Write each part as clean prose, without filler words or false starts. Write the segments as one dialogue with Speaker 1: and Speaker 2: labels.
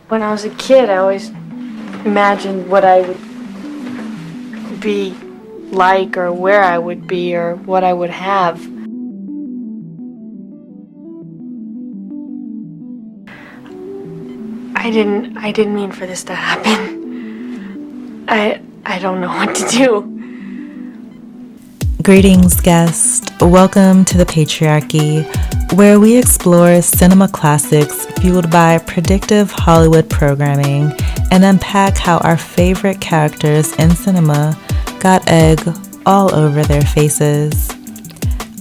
Speaker 1: When I was a kid, I always imagined what I would be like, or where I would be, or what I would have. I didn't mean for this to happen. I don't know what to do.
Speaker 2: Greetings, guest. Welcome to the Patriarchy, where we explore cinema classics fueled by predictive Hollywood programming and unpack how our favorite characters in cinema got egg all over their faces.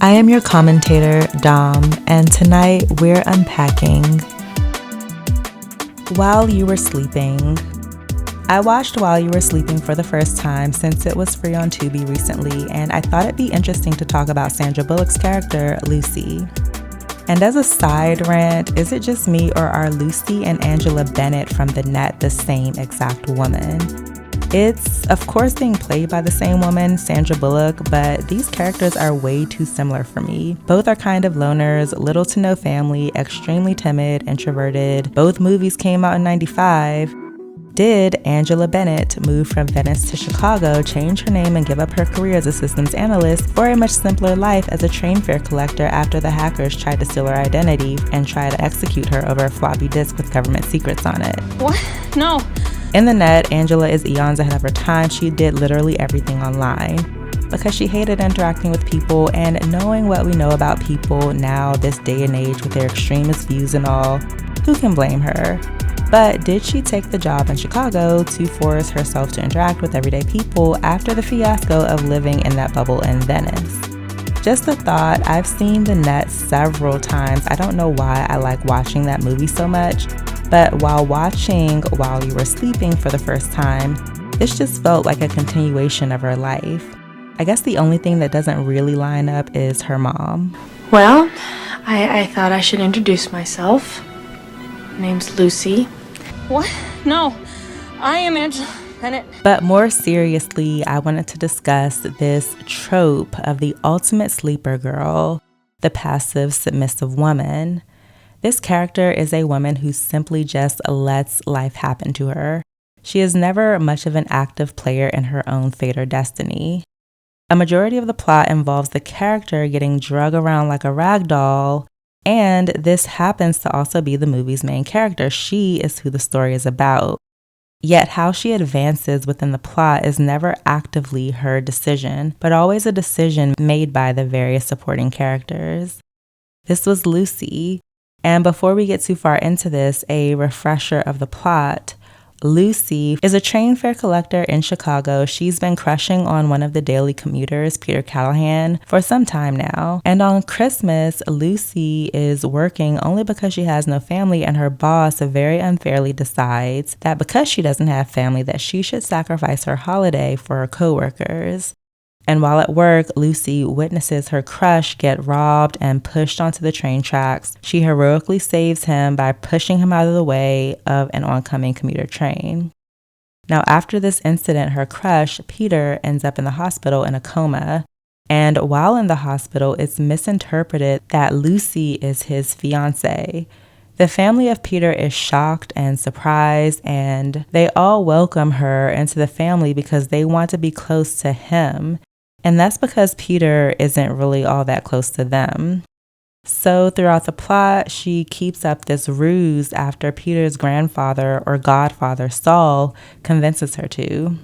Speaker 2: I am your commentator, Dom, and tonight we're unpacking While You Were Sleeping. I watched While You Were Sleeping for the first time since it was free on Tubi recently, and I thought it'd be interesting to talk about Sandra Bullock's character, Lucy. And as a side rant, is it just me, or are Lucy and Angela Bennett from The Net the same exact woman? It's, of course, being played by the same woman, Sandra Bullock, but these characters are way too similar for me. Both are kind of loners, little to no family, extremely timid, introverted. Both movies came out in '95. Did Angela Bennett move from Venice to Chicago, change her name, and give up her career as a systems analyst for a much simpler life as a train fare collector after the hackers tried to steal her identity and try to execute her over a floppy disk with government secrets on it?
Speaker 1: What? No.
Speaker 2: In The Net, Angela is eons ahead of her time. She did literally everything online because she hated interacting with people, and knowing what we know about people now, this day and age, with their extremist views and all, who can blame her? But did she take the job in Chicago to force herself to interact with everyday people after the fiasco of living in that bubble in Venice? Just a thought. I've seen The Net several times. I don't know why I like watching that movie so much, but while watching While You Were Sleeping for the first time, this just felt like a continuation of her life. I guess the only thing that doesn't really line up is her mom.
Speaker 1: Well, I thought I should introduce myself. My name's Lucy. What? No. I am Angela Bennett.
Speaker 2: But more seriously, I wanted to discuss this trope of the ultimate sleeper girl, the passive, submissive woman. This character is a woman who simply just lets life happen to her. She is never much of an active player in her own fate or destiny. A majority of the plot involves the character getting dragged around like a rag doll, and this happens to also be the movie's main character. She is who the story is about. Yet how she advances within the plot is never actively her decision, but always a decision made by the various supporting characters. This was Lucy. And before we get too far into this, a refresher of the plot. Lucy is a train fare collector in Chicago. She's been crushing on one of the daily commuters, Peter Callahan, for some time now. And on Christmas, Lucy is working only because she has no family, and her boss very unfairly decides that because she doesn't have family, that she should sacrifice her holiday for her coworkers. And while at work, Lucy witnesses her crush get robbed and pushed onto the train tracks. She heroically saves him by pushing him out of the way of an oncoming commuter train. Now, after this incident, her crush, Peter, ends up in the hospital in a coma. And while in the hospital, it's misinterpreted that Lucy is his fiancée. The family of Peter is shocked and surprised, and they all welcome her into the family because they want to be close to him. And that's because Peter isn't really all that close to them. So throughout the plot, she keeps up this ruse after Peter's grandfather or godfather, Saul, convinces her to.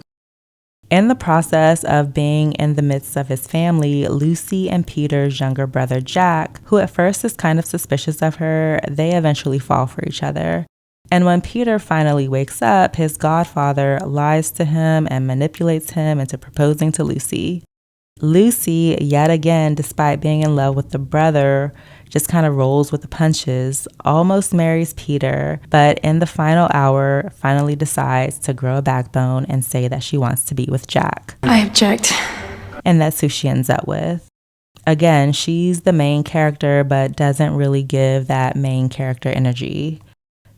Speaker 2: In the process of being in the midst of his family, Lucy and Peter's younger brother, Jack, who at first is kind of suspicious of her, they eventually fall for each other. And when Peter finally wakes up, his godfather lies to him and manipulates him into proposing to Lucy. Lucy, yet again, despite being in love with the brother, just kind of rolls with the punches, almost marries Peter, but in the final hour, finally decides to grow a backbone and say that she wants to be with Jack.
Speaker 1: I object.
Speaker 2: And that's who she ends up with. Again, she's the main character, but doesn't really give that main character energy.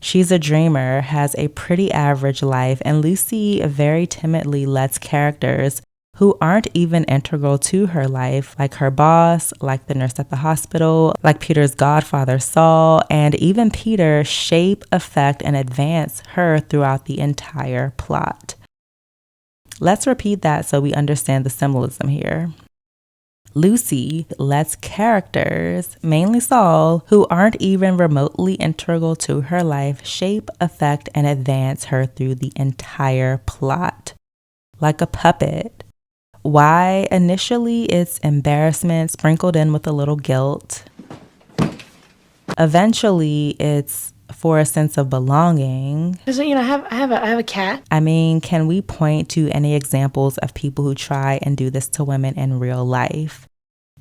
Speaker 2: She's a dreamer, has a pretty average life, and Lucy very timidly lets characters who aren't even integral to her life, like her boss, like the nurse at the hospital, like Peter's godfather, Saul, and even Peter shape, affect, and advance her throughout the entire plot. Let's repeat that so we understand the symbolism here. Lucy lets characters, mainly Saul, who aren't even remotely integral to her life, shape, affect, and advance her through the entire plot. Like a puppet. Why? Initially, it's embarrassment sprinkled in with a little guilt. Eventually, it's for a sense of belonging.
Speaker 1: Because, I have a cat.
Speaker 2: I mean, can we point to any examples of people who try and do this to women in real life?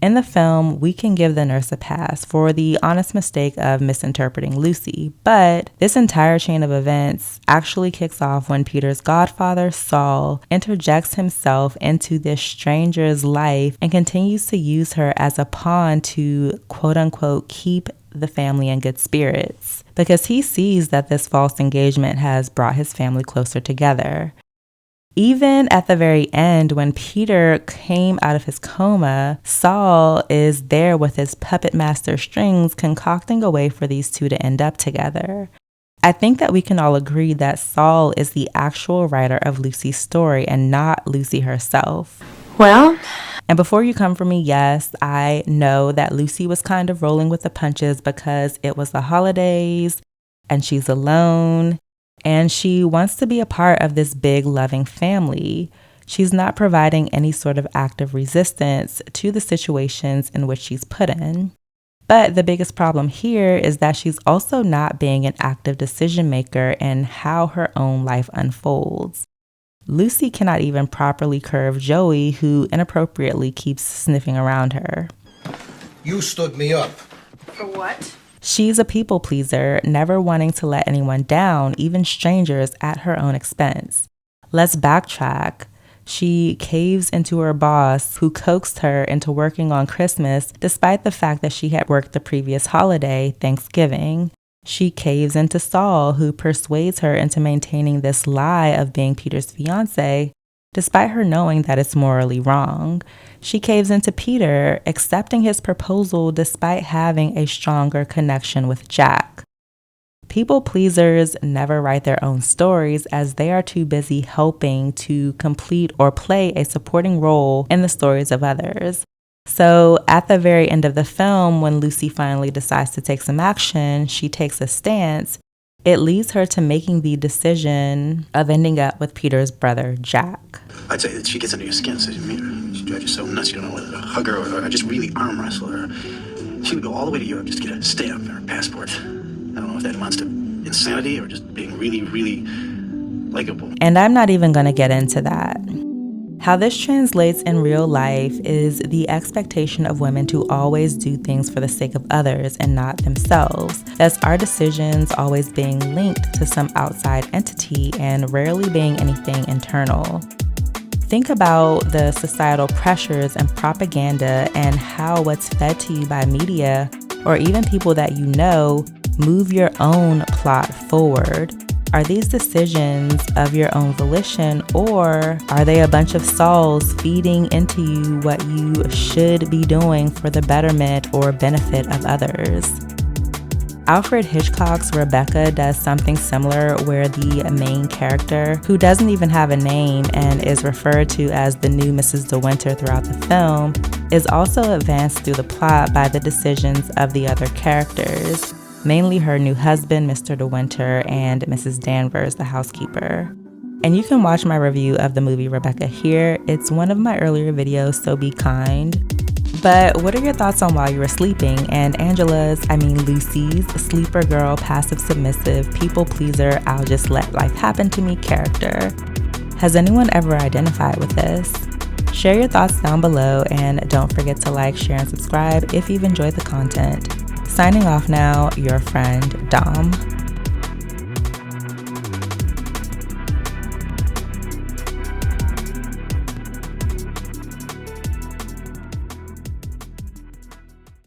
Speaker 2: In the film, we can give the nurse a pass for the honest mistake of misinterpreting Lucy, but this entire chain of events actually kicks off when Peter's godfather, Saul, interjects himself into this stranger's life and continues to use her as a pawn to, quote-unquote, keep the family in good spirits, because he sees that this false engagement has brought his family closer together. Even at the very end, when Peter came out of his coma, Saul is there with his puppet master strings concocting a way for these two to end up together. I think that we can all agree that Saul is the actual writer of Lucy's story and not Lucy herself.
Speaker 1: Well,
Speaker 2: and before you come for me, yes, I know that Lucy was kind of rolling with the punches because it was the holidays and she's alone. And she wants to be a part of this big, loving family. She's not providing any sort of active resistance to the situations in which she's put in. But the biggest problem here is that she's also not being an active decision maker in how her own life unfolds. Lucy cannot even properly curve Joey, who inappropriately keeps sniffing around her.
Speaker 3: You stood me up.
Speaker 1: For what?
Speaker 2: She's a people pleaser, never wanting to let anyone down, even strangers, at her own expense. Let's backtrack. She caves into her boss, who coaxed her into working on Christmas, despite the fact that she had worked the previous holiday, Thanksgiving. She caves into Saul, who persuades her into maintaining this lie of being Peter's fiancé, despite her knowing that it's morally wrong. She caves into Peter, accepting his proposal despite having a stronger connection with Jack. People pleasers never write their own stories as they are too busy helping to complete or play a supporting role in the stories of others. So at the very end of the film, when Lucy finally decides to take some action, she takes a stance. It leads her to making the decision of ending up with Peter's brother, Jack.
Speaker 4: I'd say that she gets under your skin, so she drives you so nuts you don't know whether to hug her or just really arm wrestle her. She would go all the way to Europe just to get a stamp or a passport. I don't know if that amounts to insanity or just being really, really likable.
Speaker 2: And I'm not even going to get into that. How this translates in real life is the expectation of women to always do things for the sake of others and not themselves. Thus, our decisions always being linked to some outside entity and rarely being anything internal. Think about the societal pressures and propaganda and how what's fed to you by media or even people that you know move your own plot forward. Are these decisions of your own volition, or are they a bunch of Sauls feeding into you what you should be doing for the betterment or benefit of others? Alfred Hitchcock's Rebecca does something similar where the main character, who doesn't even have a name and is referred to as the new Mrs. De Winter throughout the film, is also advanced through the plot by the decisions of the other characters. Mainly her new husband, Mr. De Winter, and Mrs. Danvers, the housekeeper. And you can watch my review of the movie Rebecca here. It's one of my earlier videos, so be kind. But what are your thoughts on While You Were Sleeping and Lucy's sleeper girl, passive submissive, people pleaser, I'll just let life happen to me character? Has anyone ever identified with this? Share your thoughts down below and don't forget to like, share, and subscribe if you've enjoyed the content. Signing off now, your friend, Dom.